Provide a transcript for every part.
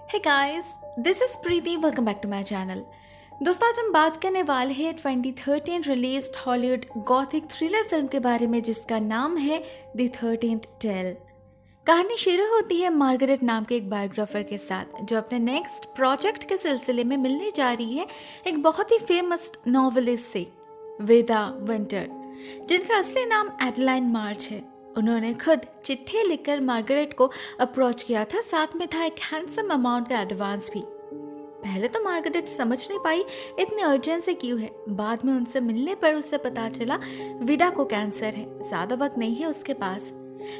Hey guys, this is Preeti. Welcome back to my channel. दोस्तों, आज हम बात करने वाले हैं 2013 released Hollywood gothic thriller film के बारे में जिसका नाम है द 13th टेल। कहानी शुरू होती है मार्गरेट नाम के एक बायोग्राफर के साथ जो अपने नेक्स्ट प्रोजेक्ट के सिलसिले में मिलने जा रही है एक बहुत ही फेमस नॉवेलिस्ट से, वेदा विंटर, जिनका असली नाम एडलाइन मार्च है। उन्होंने खुद चिट्ठी लिखकर मार्गरेट को अप्रोच किया था, साथ में था एक हैंडसम अमाउंट का एडवांस भी। पहले तो मार्गरेट समझ नहीं पाई इतनी अर्जेंसी क्यों है। बाद में उनसे मिलने पर उसे पता चला विडा को कैंसर है, ज्यादा वक्त नहीं है उसके पास,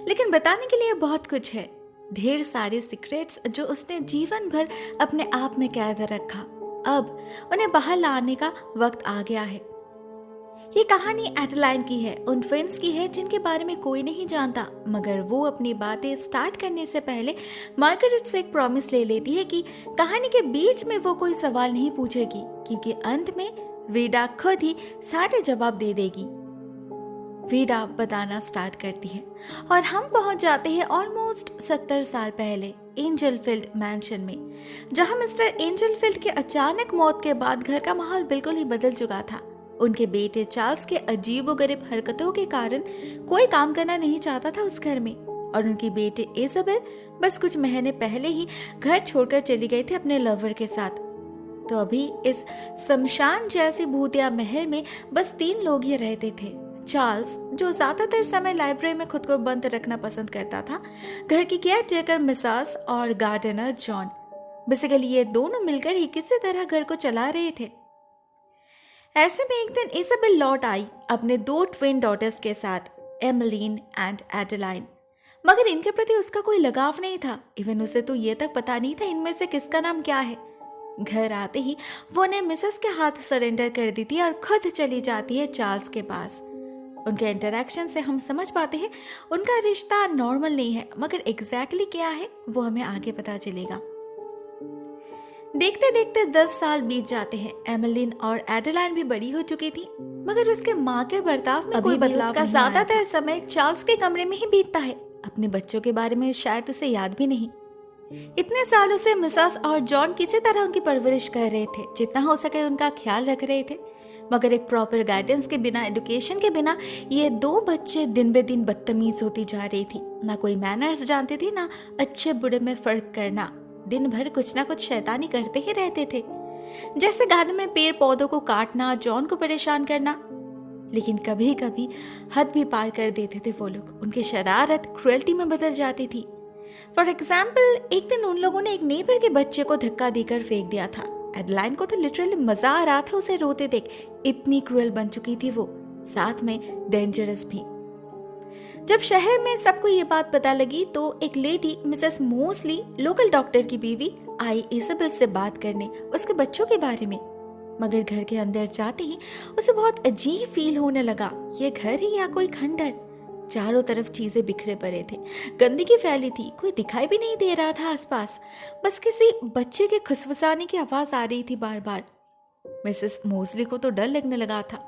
लेकिन बताने के लिए बहुत कुछ है। ढेर सारे सीक्रेट्स जो उसने जीवन भर अपने आप में कैद रखा, अब उन्हें बाहर लाने का वक्त आ गया है। ये कहानी एडलाइन की है, उन फ्रेंड्स की है जिनके बारे में कोई नहीं जानता, मगर वो अपनी बातें स्टार्ट करने से पहले मार्गरेट से एक प्रॉमिस ले लेती है कि कहानी के बीच में वो कोई सवाल नहीं पूछेगी, क्योंकि अंत में वेडा खुद ही सारे जवाब दे देगी। वेडा बताना स्टार्ट करती है और हम पहुंच जाते हैं ऑलमोस्ट 70 साल पहले एंजलफील्ड मैंशन में, जहां मिस्टर एंजलफील्ड के अचानक मौत के बाद घर का माहौल बिल्कुल ही बदल चुका था। उनके बेटे चार्ल्स के अजीबोगरीब हरकतों के कारण कोई काम करना नहीं चाहता था उस घर में, और उनकी बेटी इजाबेल बस कुछ महीने पहले ही घर छोड़कर चली गई थी अपने लवर के साथ। तो अभी इस शमशान जैसी भूतिया महल में बस 3 लोग ही रहते थे। चार्ल्स, जो ज्यादातर समय लाइब्रेरी में खुद को बंद रखना पसंद करता था, घर की केयर टेकर मिसेस और गार्डनर जॉन। बेसिकली ये दोनों मिलकर ही किसी तरह घर को चला रहे थे। ऐसे में एक दिन इजाबेल लौट आई अपने 2 ट्विन डॉटर्स के साथ, एमिलीन एंड एडेलाइन, मगर इनके प्रति उसका कोई लगाव नहीं था। इवन उसे तो ये तक पता नहीं था इनमें से किसका नाम क्या है। घर आते ही वो उन्हें मिसेस के हाथ सरेंडर कर देती है और खुद चली जाती है चार्ल्स के पास। उनके इंटरेक्शन से हम समझ पाते हैं उनका रिश्ता नॉर्मल नहीं है, मगर एग्जैक्टली क्या है वो हमें आगे पता चलेगा। देखते देखते 10 साल बीत जाते हैं। एमिलीन और एडेलाइन भी बड़ी हो चुकी थी, मगर उसके माँ के बर्ताव में कोई बदलाव नहीं आया। ज्यादातर समय चार्ल्स के कमरे में ही बीतता है। अपने बच्चों के बारे में शायद उसे याद भी नहीं। इतने सालों से मिसेस और जॉन किसी तरह उनकी परवरिश कर रहे थे, जितना हो सके उनका ख्याल रख रहे थे, मगर एक प्रॉपर गाइडेंस के बिना, एजुकेशन के बिना ये 2 बच्चे दिन बे दिन बदतमीज होती जा रही थी। ना कोई मैनर्स जानती थी, ना अच्छे बुरे में फर्क करना। दिन भर कुछ ना कुछ शैतानी करते ही रहते थे, जैसे गार्डन में पेड़ पौधों को काटना, जॉन को परेशान करना। लेकिन कभी कभी हद भी पार कर देते थे वो लोग। उनकी शरारत क्रुएल्टी में बदल जाती थी। फॉर एग्जाम्पल, एक दिन उन लोगों ने एक नेबर के बच्चे को धक्का देकर फेंक दिया था। एडलाइन को तो लिटरली मजा आ रहा था उसे रोते देख, इतनी क्रूएल बन चुकी थी वो, साथ में डेंजरस भी। जब शहर में सबको ये बात पता लगी तो एक lady, Mrs mostly, local doctor की बीवी, आई इजाबेल से बात करने उसके बच्चों के बारे में। मगर घर के अंदर जाते ही उसे बहुत अजीब फील होने लगा। ये घर ही या कोई खंडर? चारों तरफ चीजें बिखरे पड़े थे, गंदगी फैली थी, कोई दिखाई भी नहीं दे रहा था आसपास, बस किसी बच्चे के खुसफुसाने की आवाज आ रही थी बार बार। मिसेस मोस्ली को तो डर लगने लगा था।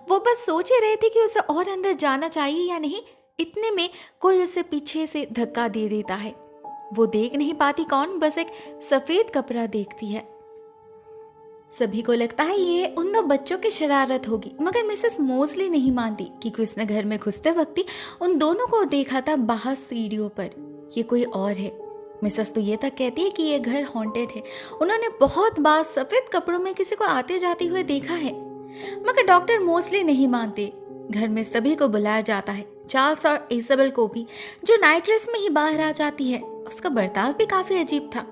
वो बस सोच ही रहे थे कि उसे और अंदर जाना चाहिए या नहीं। इतने में कोई उसे पीछे से धक्का दे देता है। वो देख नहीं पाती कौन, बस एक सफेद कपड़ा देखती है। सभी को लगता है ये उन 2 बच्चों की शरारत होगी, मगर मिसेस मोस्ली नहीं मानती, क्योंकि उसने घर में घुसते वक्त ही उन दोनों को देखा था बाहर सीढ़ियों पर। ये कोई और है। मिसेस तो ये तक कहती है कि ये घर हॉन्टेड है। उन्होंने बहुत बार सफेद कपड़ों में किसी को आते जाते हुए देखा है, मगर डॉक्टर मोस्ली नहीं मानते। घर में सभी को बुलाया जाता है, चार्ल्स और इजाबेल को भी, जो नाइट ड्रेस में ही बाहर आ जाती है। उसका बर्ताव भी काफी अजीब था।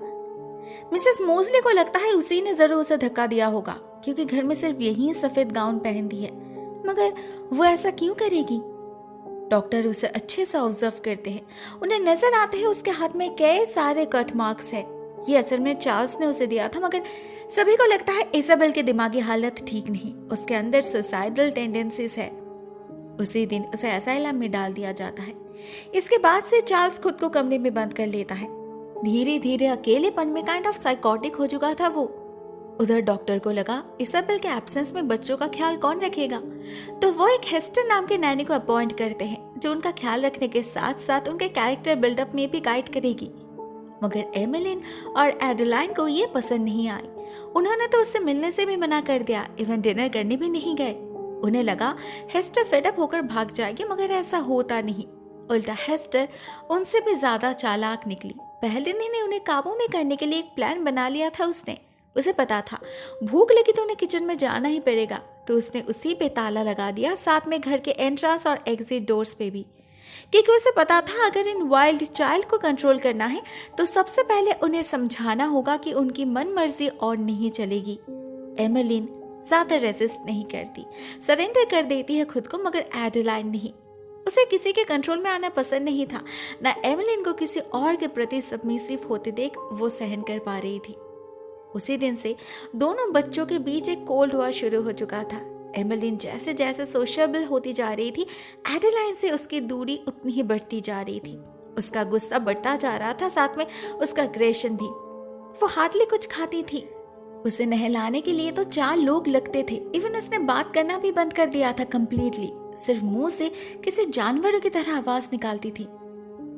मिसेस मोस्ली को लगता है उसी ने जरूर उसे धक्का दिया होगा, क्योंकि घर में सिर्फ यही सफेद गाउन पहनती है, मगर वो ऐसा क्यों करेगी? डॉक्टर उसे अच्छे से ऑब्जर्व करते हैं। उन्हें नजर आते हैं उसके हाथ में कई सारे कट मार्क्स है। ये असल में चार्ल्स ने उसे दिया था, मगर सभी को लगता है इजाबेल की दिमागी हालत ठीक नहीं, उसके अंदर सुसाइडल टेंडेंसीज है। उसी दिन उसे असाइलम में डाल दिया जाता है। इसके बाद से चार्ल्स खुद को कमरे में बंद कर लेता है। धीरे धीरे अकेलेपन में काइंड ऑफ साइकोटिक हो चुका था वो। उधर डॉक्टर को लगा इजाबेल के एब्सेंस में बच्चों का ख्याल कौन रखेगा, तो वो एक हेस्टर नाम के नैनी को अपॉइंट करते हैं, जो उनका ख्याल रखने के साथ साथ उनके कैरेक्टर बिल्डअप में भी गाइड करेगी। मगर एमिलिन और एडेलाइन को ये पसंद नहीं आई। उन्होंने तो उससे मिलने से भी मना कर दिया, इवन डिनर करने भी नहीं गए। उन्हें लगा हेस्टर फेडअप होकर भाग जाएगी, मगर ऐसा होता नहीं। उल्टा हेस्टर उनसे भी ज्यादा चालाक निकली। पहले दिन ही उन्हें काबू में करने के लिए एक प्लान बना लिया था उसने। उसे पता था भूख लगी तो उन्हें किचन में जाना ही पड़ेगा, तो उसने उसी पे ताला लगा दिया, साथ में घर के एंट्रेंस और एग्जिट डोर्स पे भी, क्योंकि उसे पता था अगर इन वाइल्ड चाइल्ड को कंट्रोल करना है तो सबसे पहले उन्हें समझाना होगा कि उनकी मन मर्जी और नहीं चलेगी। एमिलिन ज्यादा रेजिस्ट नहीं करती, सरेंडर कर देती है खुद को, मगर एडेलाइन नहीं। उसे किसी के कंट्रोल में आना पसंद नहीं था, ना एमिलिन को किसी और के प्रति सबमिसिव होते देख वो सहन कर पा रही थी। उसी दिन से दोनों बच्चों के बीच एक कोल्ड वॉर शुरू हो चुका था। एमिलिन जैसे जैसे सोशेबल होती जा रही थी, एडेलाइन से उसकी दूरी उतनी ही बढ़ती जा रही थी। उसका गुस्सा बढ़ता जा रहा था, साथ में उसका अग्रेशन भी। वो हार्डली कुछ खाती थी। उसे नहलाने के लिए तो 4 लोग लगते थे। इवन उसने बात करना भी बंद कर दिया था कंप्लीटली। सिर्फ मुंह से किसी जानवरों की तरह आवाज निकालती थी।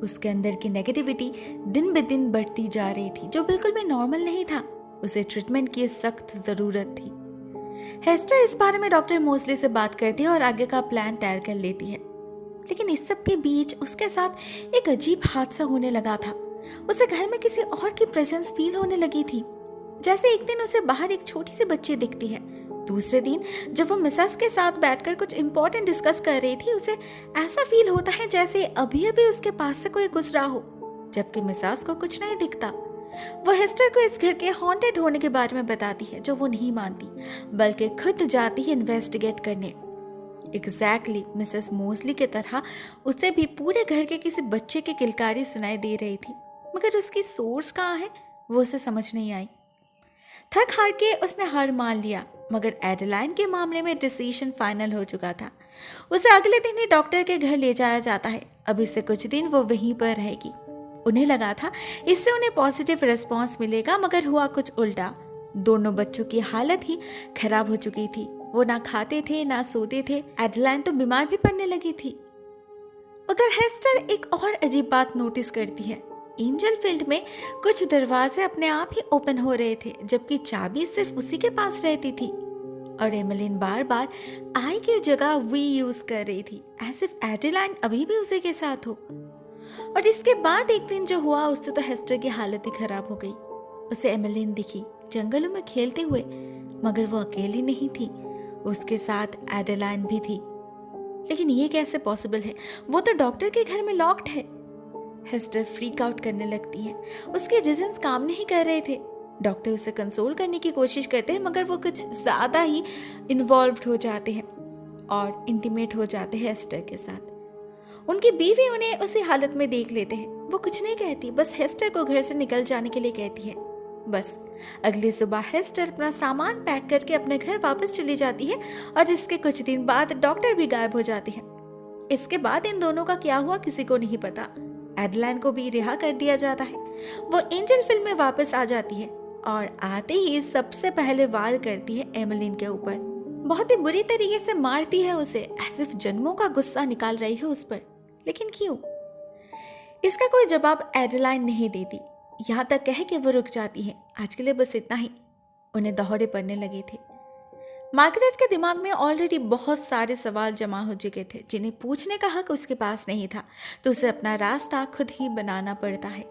उसके अंदर की नेगेटिविटी दिन ब दिन बढ़ती जा रही थी, जो बिल्कुल भी नॉर्मल नहीं था। उसे ट्रीटमेंट की सख्त जरूरत थी। हेस्टर इस बारे में डॉक्टर मोस्ली से बात करती है और आगे का प्लान तैयार कर लेती है। लेकिन इस सब के बीच उसके साथ एक अजीब हादसा होने लगा था। उसे घर में किसी और की प्रेजेंस फील होने लगी थी। जैसे एक दिन उसे बाहर एक छोटी सी बच्ची दिखती है। दूसरे दिन जब वो मिसेस के साथ बैठकर कुछ इंपॉर्टेंट डिस्कस कर रही थी, उसे ऐसा फील होता है जैसे अभी अभी उसके पास से कोई गुजरा हो, जबकि मिसेस को कुछ नहीं दिखता। वो हेस्टर को इस घर के हॉन्टेड होने के बारे में बताती है, जो वो नहीं मानती, बल्कि खुद जाती है इन्वेस्टिगेट करने। एग्जैक्टली मिसेस मोस्ली की तरह उसे भी पूरे घर के किसी बच्चे की किलकारी सुनाई दे रही थी, मगर उसकी सोर्स कहाँ है वो उसे समझ नहीं आई। थक हार के उसने हार मान लिया, मगर एडेलाइन के मामले में डिसीजन फाइनल हो चुका था। उसे अगले दिन ही डॉक्टर के घर ले जाया जाता है। अभी से कुछ दिन वो वहीं पर रहेगी। उन्हें लगा था इससे उन्हें पॉजिटिव रिस्पांस मिलेगा, मगर हुआ कुछ उल्टा। दोनों बच्चों की हालत ही खराब हो चुकी थी। वो ना खाते थे ना सोते थे। एडेलाइन तो बीमार भी पड़ने लगी थी। उधर हेस्टर एक और अजीब बात नोटिस करती है। एंजल फील्ड में कुछ दरवाजे अपने आप ही ओपन हो रहे थे, जबकि चाबी सिर्फ उसी के पास रहती थी। और एमिलिन बार बार आई की जगह वी यूज कर रही थी, एज इफ एडेलाइन अभी भी उसी के साथ हो। और इसके बाद एक दिन जो हुआ, उससे तो हेस्टर की हालत ही खराब हो गई। उसे एमिलिन दिखी जंगलों में खेलते हुए, मगर वो अकेली नहीं थी, उसके साथ एडेलाइन भी थी। लेकिन ये कैसे पॉसिबल है? वो तो डॉक्टर के घर में लॉक्ड है। हेस्टर फ्रीक आउट करने लगती है। उसके रीजंस काम नहीं कर रहे थे। डॉक्टर उसे कंसोल करने की कोशिश करते हैं, मगर वो कुछ ज्यादा ही इन्वॉल्व्ड हो जाते हैं और इंटीमेट हो जाते हैं हेस्टर के साथ। उनकी बीवी उन्हें उसी हालत में देख लेते हैं। वो कुछ नहीं कहती, बस हेस्टर को घर से निकल जाने के लिए कहती है। बस अगली सुबह हेस्टर अपना सामान पैक करके अपने घर वापस चली जाती है और इसके कुछ दिन बाद डॉक्टर भी गायब हो जाती है। इसके बाद इन दोनों का क्या हुआ किसी को नहीं पता। एडेलाइन को भी रिहा कर दिया जाता है। वो एंजल फिल्म में वापस आ जाती है और आते ही सबसे पहले वार करती है एमिलिन के ऊपर। बहुत ही बुरी तरीके से मारती है उसे, एज इफ जन्मों का गुस्सा निकाल रही है उस पर। लेकिन क्यों? इसका कोई जवाब एडेलाइन नहीं देती। यहाँ तक कह के वो रुक जाती है। आज के लिए बस इतना ही। उन्हें दौरे पड़ने लगे थे। मार्गरेट के दिमाग में ऑलरेडी बहुत सारे सवाल जमा हो चुके थे, जिन्हें पूछने का हक उसके पास नहीं था, तो उसे अपना रास्ता खुद ही बनाना पड़ता है।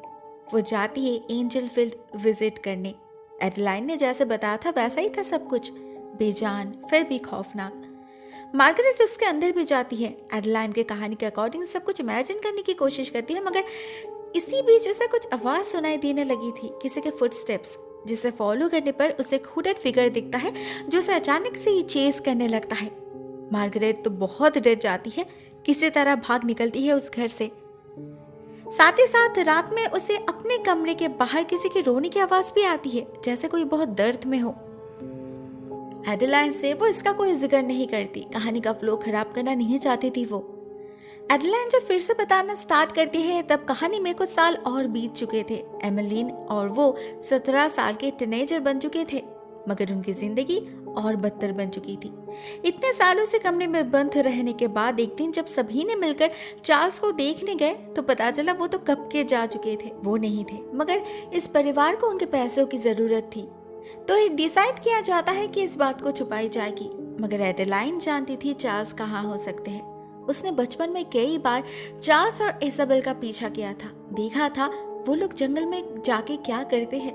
वो जाती है एंजल फील्ड विजिट करने। एडेलाइन ने जैसे बताया था वैसा ही था सब कुछ, बेजान फिर भी खौफनाक। मार्गरेट उसके अंदर भी जाती है। एडेलाइन के कहानी के अकॉर्डिंग सब कुछ इमेजिन करने की कोशिश करती है, मगर इसी बीच उसे कुछ आवाज सुनाई देने लगी थी, किसी के फुटस्टेप्स, जिसे फॉलो करने पर उसे एक हुडेड फिगर दिखता है जो उसे अचानक से ही चेस करने लगता है। मार्गरेट तो बहुत डर जाती है, किसी तरह भाग निकलती है उस घर से। साथ ही साथ रात में उसे अपने कमरे के बाहर किसी की रोने की आवाज भी आती है, जैसे कोई बहुत दर्द में हो। एडेलाइन से वो इसका कोई जिक्र नहीं करती, कहानी का फ्लो खराब करना नहीं चाहती थी वो। एडेलाइन जब फिर से बताना स्टार्ट करती है तब कहानी में कुछ साल और बीत चुके थे। एमिलिन और वो 17 साल के टीनेजर बन चुके थे, मगर उनकी जिंदगी और बदतर बन चुकी थी। इतने सालों से कमरे में बंद रहने के बाद एक दिन जब सभी ने मिलकर चार्ल्स को देखने गए तो पता चला वो तो कब के जा चुके थे। वो नहीं थे, मगर इस परिवार को उनके पैसों की जरूरत थी। तो ये डिसाइड किया जाता है कि इस बात को छुपाई जाएगी। मगर एडेलाइन जानती थी चार्ल्स कहाँ हो सकते हैं। उसने बचपन में कई बार चार्ल्स और इसाबेल का पीछा किया था, देखा था वो लोग जंगल में जाके क्या करते हैं।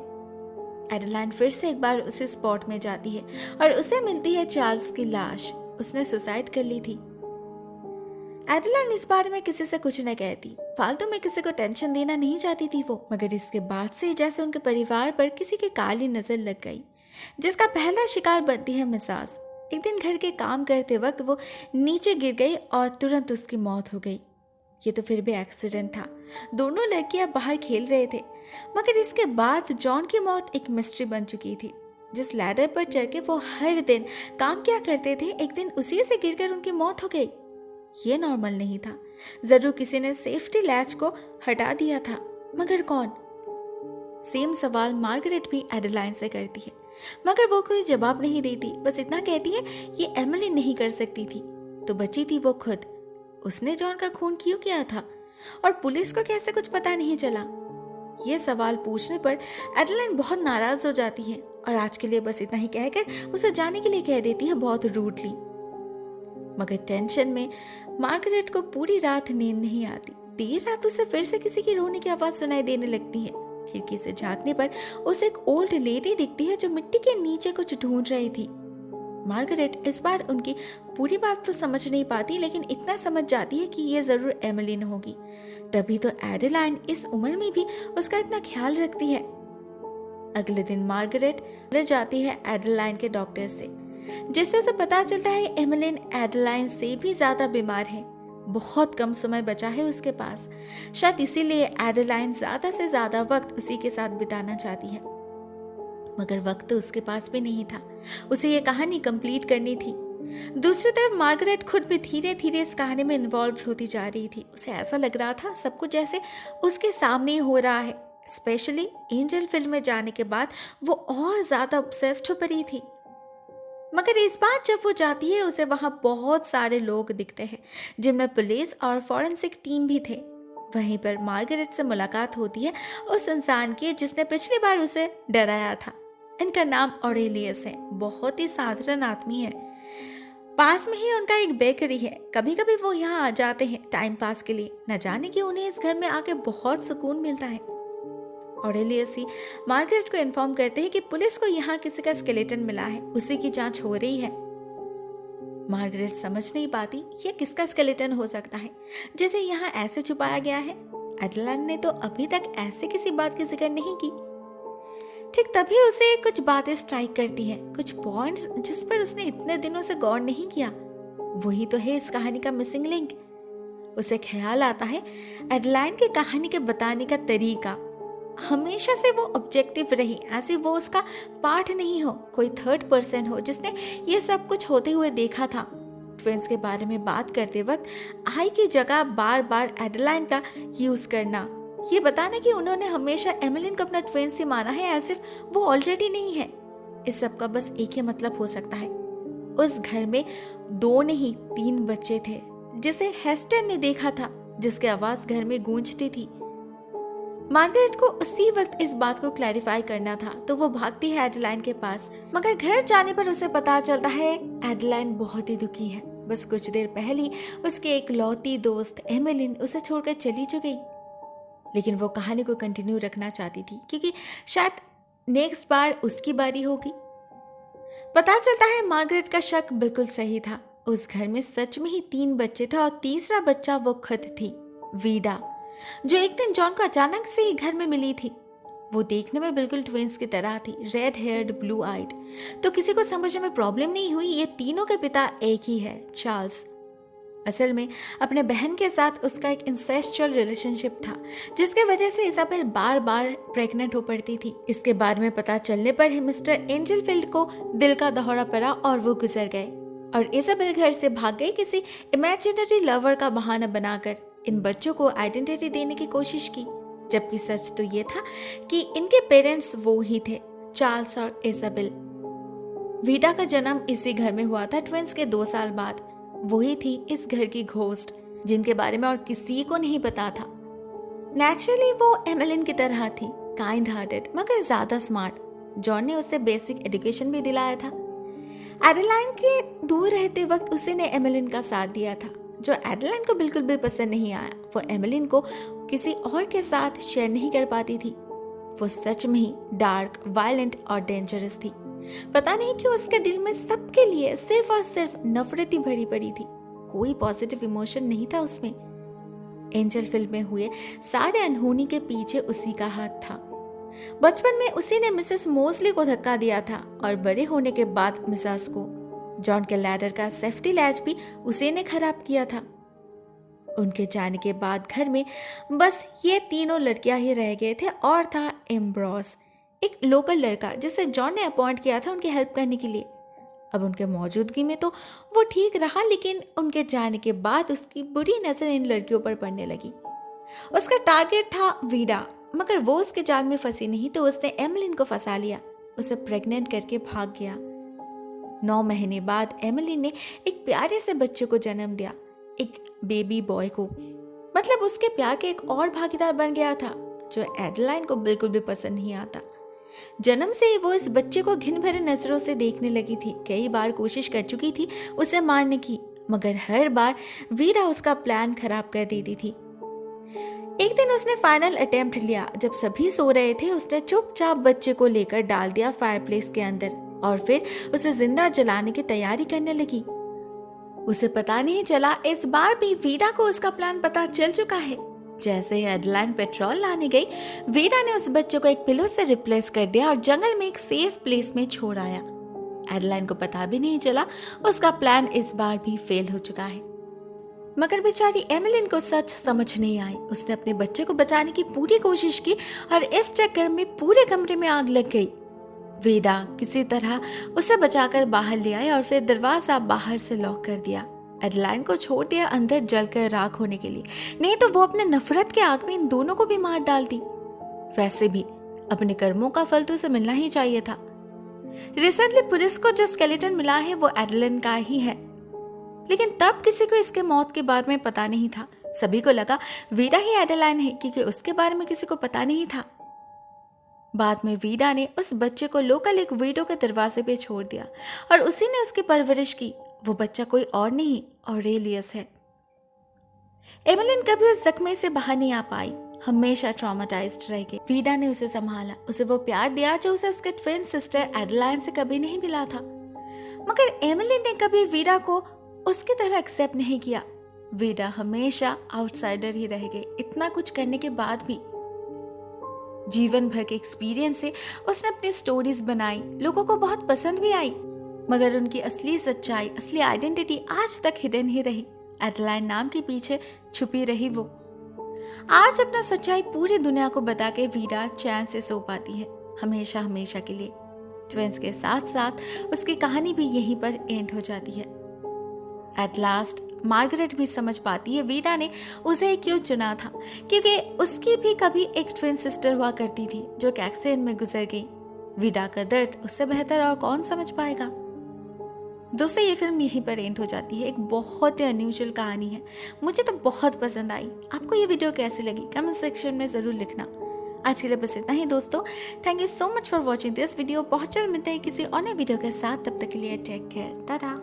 एडेलाइन फिर से एक बार उसी स्पॉट में जाती है और उसे मिलती है चार्ल्स की लाश। उसने सुसाइड कर ली थी। एडेलाइन इस बारे में किसी से कुछ न कहती, फालतू में किसी को टेंशन देना नहीं चाहती थी वो। मगर इसके बाद से जैसे उनके परिवार पर किसी की काली नजर लग गई, जिसका पहला शिकार बनती है मिसास। एक दिन घर के काम करते वक्त वो नीचे गिर गई और तुरंत उसकी मौत हो गई। ये तो फिर भी एक्सीडेंट था, दोनों लड़कियां बाहर खेल रहे थे। मगर इसके बाद जॉन की मौत एक मिस्ट्री बन चुकी थी। जिस लैडर पर चढ़ के वो हर दिन काम किया करते थे, एक दिन उसी से गिरकर उनकी मौत हो गई। ये नॉर्मल नहीं था। जरूर किसी ने सेफ्टी लैच को हटा दिया था, मगर कौन? सेम सवाल मार्गरेट भी एडेलाइन से करती है, मगर वो कोई जवाब नहीं देती। बस इतना कहती है ये एमिली नहीं कर सकती थी, तो बची थी वो खुद। उसने जॉन का खून क्यों किया था और पुलिस को कैसे कुछ पता नहीं चला? ये सवाल पूछने पर एडेलाइन बहुत नाराज हो जाती है और आज के लिए बस इतना ही कहकर उसे जाने के लिए कह देती है, बहुत रूडली। मगर टेंशन में मार्गरेट को पूरी रात नींद नहीं आती। देर रात उसे फिर से किसी की रोने की आवाज सुनाई देने लगती है। खिड़की से झांकने पर उसे एक ओल्ड लेडी दिखती है जो मिट्टी के नीचे कुछ ढूंढ रही थी। मार्गरेट इस बार उनकी पूरी बात तो समझ नहीं पाती, लेकिन इतना समझ जाती है कि ये जरूर एमिलीन होगी। तभी तो एडेलाइन इस उम्र में भी उसका इतना ख्याल रखती है। अगले दिन मार्गरेट ले जाती है एडेलाइन के डॉक्टर से, जिससे उसे पता चलता है एमिलीन एडेलाइन से भी ज्यादा बीमार है। बहुत कम समय बचा है उसके पास। शायद इसीलिए एडेलाइन ज्यादा से ज्यादा वक्त उसी के साथ बिताना चाहती है। मगर वक्त तो उसके पास भी नहीं था, उसे ये कहानी कंप्लीट करनी थी। दूसरी तरफ मार्गरेट खुद भी धीरे धीरे इस कहानी में इन्वॉल्व होती जा रही थी। उसे ऐसा लग रहा था सब कुछ जैसे उसके सामने ही हो रहा है। स्पेशली एंजल फिल्म में जाने के बाद वो और ज्यादा ऑब्सेस्ड हो पड़ी थी। मगर इस बार जब वो जाती है उसे वहां बहुत सारे लोग दिखते हैं, जिनमें पुलिस और फॉरेंसिक टीम भी थे। वहीं पर मार्गरेट से मुलाकात होती है उस इंसान की जिसने पिछली बार उसे डराया था। इनका नाम ऑरेलियस है, बहुत ही साधारण आदमी है। पास में ही उनका एक बेकरी है। कभी कभी वो यहाँ आ जाते हैं टाइम पास के लिए। न जाने कि उन्हें इस घर में आके बहुत सुकून मिलता है। ऑरेलियस ही मार्गरेट को इन्फॉर्म करते हैं कि पुलिस को यहाँ किसी का स्केलेटन मिला है, उसी की जांच हो रही है। मार्गरेट समझ नहीं पाती ये किसका स्केलेटन हो सकता है जिसे यहाँ ऐसे छुपाया गया है। एडेलाइन ने तो अभी तक ऐसे किसी बात की जिक्र नहीं की। ठीक तभी उसे कुछ बातें स्ट्राइक करती हैं, कुछ पॉइंट्स जिस पर उसने इतने दिनों से गौर नहीं किया। वही तो है इस कहानी का मिसिंग लिंक। उसे ख्याल आता है एडेलाइन की कहानी के बताने का तरीका हमेशा से वो ऑब्जेक्टिव रही, ऐसे वो उसका पार्ट नहीं हो, कोई थर्ड पर्सन हो जिसने ये सब कुछ होते हुए देखा था। ट्विंस के बारे में बात करते वक्त आई की जगह बार बार एडेलाइन का यूज करना, ये बताना कि उन्होंने हमेशा एमिलीन को अपना ट्विंस ही माना है, एज इफ वो ऑलरेडी नहीं है। इस सब का बस एक ही मतलब हो सकता है, उस घर में 2 नहीं 3 बच्चे थे जिसे हेस्टन ने देखा था, जिसकी आवाज घर में गूंजती थी। मार्गरेट को उसी वक्त इस बात को क्लैरिफाई करना था, तो वो भागती है एडेलाइन के पास। मगर घर जाने पर उसे पता चलता है एडेलाइन बहुत ही दुखी है। बस कुछ देर पहले उसकी एक लौती दोस्त एमिलीन उसे छोड़कर चली जो गई। लेकिन वो कहानी को कंटिन्यू रखना चाहती थी, क्योंकि शायद नेक्स्ट बार उसकी बारी होगी। पता चलता है मार्गरेट का शक बिल्कुल सही था। उस घर में सच में ही 3 बच्चे थे और तीसरा बच्चा वो खुद थी, वीडा, जो एक दिन जॉन को अचानक से ही घर में मिली थी। वो देखने में बिल्कुल ट्विंस की तरह थी, रेड हेयर्ड, ब्लू आइड। तो किसी को समझने में प्रॉब्लम नहीं हुई, ये तीनों के पिता एक ही है, चार्ल्स। असल में अपने बहन के साथ उसका एक इंसेस्चुअल रिलेशनशिप था, जिसके वजह से इसाबेल बार बार प्रेग्नेंट हो पड़ती थी। इसके बारे में पता चलने पर ही मिस्टर एंजलफील्ड को दिल का दौरा पड़ा और वो गुजर गए और इसाबेल घर से भाग गई किसी इमेजिनरी लवर का बहाना बनाकर इन बच्चों को आइडेंटिटी देने की कोशिश की, जबकि सच तो ये था कि इनके पेरेंट्स वो ही थे, चार्ल्स और इसाबेल। वीडा का जन्म इसी घर में हुआ था ट्विंस के 2 साल बाद। वही थी इस घर की घोस्ट जिनके बारे में और किसी को नहीं पता था। नेचुरली वो एमिलिन की तरह थी, काइंड हार्टेड मगर ज्यादा स्मार्ट। जॉन ने उसे बेसिक एजुकेशन भी दिलाया था। एडेलाइन के दूर रहते वक्त उसी ने एमिलिन का साथ दिया था, जो एडेलाइन को बिल्कुल भी पसंद नहीं आया। वो एमिलिन को किसी और के साथ शेयर नहीं कर पाती थी। वो सच में ही डार्क, वायलेंट और डेंजरस थी। पता नहीं क्यों उसके दिल में सबके लिए सिर्फ और सिर्फ नफरत ही भरी पड़ी थी। कोई पॉजिटिव इमोशन नहीं था उसमें। एंजल फिल्म में हुए सारे अनहोनी के पीछे उसी का हाथ था। बचपन में उसी ने मिसेस मोस्ली को धक्का दिया था और बड़े होने के बाद मिसेस को। जॉन के लैडर का सेफ्टी लैच भी उसी ने खराब किया था। उनके जाने के बाद घर में बस ये तीनों लड़कियां ही रह गए थे और था एम्ब्रोस, एक लोकल लड़का जिसे जॉन ने अपॉइंट किया था उनकी हेल्प करने के लिए। अब उनके मौजूदगी में तो वो ठीक रहा, लेकिन उनके जाने के बाद उसकी बुरी नजर इन लड़कियों पर पड़ने लगी। उसका टारगेट था वीडा, मगर वो उसके जाल में फंसी नहीं तो उसने एमिलिन को फंसा लिया, उसे प्रेग्नेंट करके भाग गया। 9 महीने बाद एमिलिन ने एक प्यारे से बच्चे को जन्म दिया, एक बेबी बॉय को। मतलब उसके प्यार के एक और भागीदार बन गया था, जो एडेलाइन को बिल्कुल भी पसंद नहीं आता। जन्म से ही वो इस बच्चे को घिन भरे नजरों से देखने लगी थी। कई बार कोशिश कर चुकी थी उसे मारने की, मगर हर बार वीरा उसका प्लान खराब कर देती थी। एक दिन उसने फाइनल अटेम्प्ट लिया। जब सभी सो रहे थे उसने चुपचाप बच्चे को लेकर डाल दिया फायरप्लेस के अंदर और फिर उसे जिंदा जलाने की तैयारी करने लगी। उसे पता नहीं चला इस बार भी वीरा को उसका प्लान पता चल चुका है। जैसे ही एडेलाइन पेट्रोल लाने गई, वीरा ने उस बच्चे को एक पिलो से रिप्लेस कर दिया और जंगल में एक सेफ प्लेस में छोड़ आया। एडेलाइन को पता भी नहीं चला उसका प्लान इस बार भी फेल हो चुका है। मगर बेचारी एमिलिन को सच समझ नहीं आई। उसने अपने बच्चे को बचाने की पूरी कोशिश की और इस चक्कर में पूरे कमरे में आग लग गई। वीरा किसी तरह उसे बचाकर बाहर ले आई और फिर दरवाजा बाहर से लॉक कर दिया। एडेलाइन को छोड़ दिया अंदर जलकर राख होने के लिए, नहीं तो वो अपने नफरत के आग में इन दोनों को भी मार डालती। वैसे भी अपने कर्मों का फल तो उसे मिलना ही चाहिए था। रिसेंटली पुलिस को जो स्केलेटन मिला है वो एडेलाइन का ही है, लेकिन तब किसी को इसके मौत के बारे में पता नहीं था। सभी को लगा वीरा ही एडेलाइन है, क्योंकि उसके बारे में किसी को पता नहीं था। बाद में वीरा ने उस बच्चे को लोकल एक विडो के दरवाजे पे छोड़ दिया और उसी ने उसकी परवरिश की। वो बच्चा कोई और नहीं ऑरेलियस है। एमिलिन कभी उस जख्मे से बाहर नहीं आ पाई, हमेशा ट्रॉमेटाइज्ड रह गई। वीडा ने उसे संभाला, उसे वो प्यार दिया जो उसे उसके ट्विन सिस्टर एडेलाइन से कभी नहीं मिला था। मगर एमिलिन ने कभी वीडा को उसकी तरह एक्सेप्ट नहीं किया। वीडा हमेशा आउटसाइडर ही रह गई। इतना कुछ करने के बाद भी जीवन भर के एक्सपीरियंस से उसने अपनी स्टोरीज बनाई, लोगों को बहुत पसंद भी आई, मगर उनकी असली सच्चाई, असली आइडेंटिटी आज तक हिडन ही रही। एडेलाइन नाम के पीछे छुपी रही वो। आज अपना सच्चाई पूरी दुनिया को बता के वीरा चैन से सो पाती है, हमेशा हमेशा के लिए। ट्विंस के साथ साथ उसकी कहानी भी यहीं पर एंड हो जाती है। एट लास्ट मार्गरेट भी समझ पाती है वीरा ने उसे क्यों चुना था, क्योंकि उसकी भी कभी एक ट्विन सिस्टर हुआ करती थी जो एक एक्सीडेंट में गुजर गई। वीरा का दर्द उससे बेहतर और कौन समझ पाएगा। दोस्तों, ये फिल्म यहीं पर एंड हो जाती है। एक बहुत ही अनयूजुअल कहानी है, मुझे तो बहुत पसंद आई। आपको ये वीडियो कैसी लगी कमेंट सेक्शन में जरूर लिखना। आज के लिए बस इतना ही दोस्तों। Thank you so much for watching this video. बहुत जल्द मिलते हैं किसी और नए वीडियो के साथ। तब तक के लिए टेक केयर, टाटा।